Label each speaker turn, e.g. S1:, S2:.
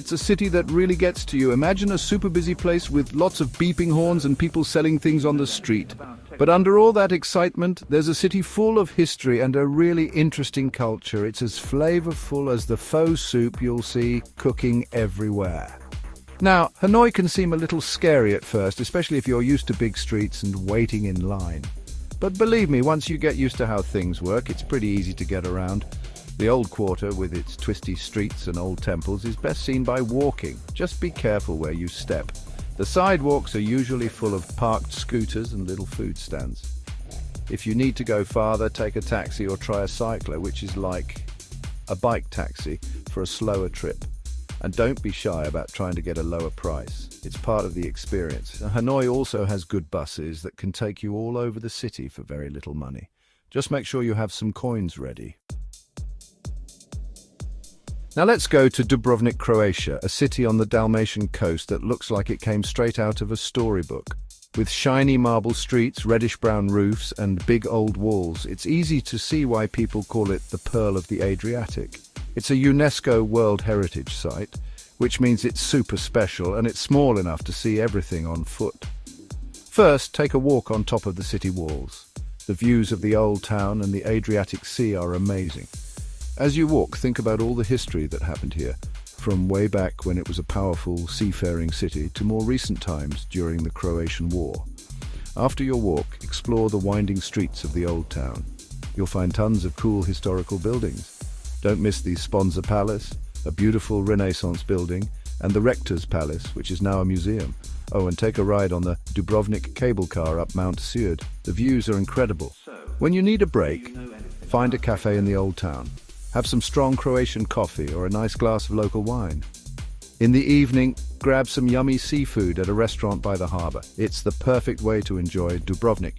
S1: It's a city that really gets to you. Imagine a super busy place with lots of beeping horns and people selling things on the street. But under all that excitement, there's a city full of history and a really interesting culture. It's as flavorful as the pho soup you'll see cooking everywhere. Now, Hanoi can seem a little scary at first, especially if you're used to big streets and waiting in line. But believe me, once you get used to how things work, it's pretty easy to get around. The old quarter, with its twisty streets and old temples, is best seen by walking. Just be careful where you step. The sidewalks are usually full of parked scooters and little food stands. If you need to go farther, take a taxi or try a cycler, which is like a bike taxi for a slower trip. And don't be shy about trying to get a lower price. It's part of the experience. Hanoi also has good buses that can take you all over the city for very little money. Just make sure you have some coins ready. Now let's go to Dubrovnik, Croatia, a city on the Dalmatian coast that looks like it came straight out of a storybook. With shiny marble streets, reddish-brown roofs, and big old walls, it's easy to see why people call it the Pearl of the Adriatic. It's a UNESCO World Heritage Site, which means it's super special and it's small enough to see everything on foot. First, take a walk on top of the city walls. The views of the old town and the Adriatic Sea are amazing. As you walk, think about all the history that happened here, from way back when it was a powerful seafaring city to more recent times during the Croatian War. After your walk, explore the winding streets of the old town. You'll find tons of cool historical buildings. Don't miss the Sponza Palace, a beautiful Renaissance building, and the Rector's Palace, which is now a museum. Oh, and take a ride on the Dubrovnik cable car up Mount 𝐂𝐴𝐻. The views are incredible. When you need a break, find a cafe in the old town. Have some strong Croatian coffee or a nice glass of local wine. In the evening, grab some yummy seafood at a restaurant by the harbour. It's the perfect way to enjoy Dubrovnik.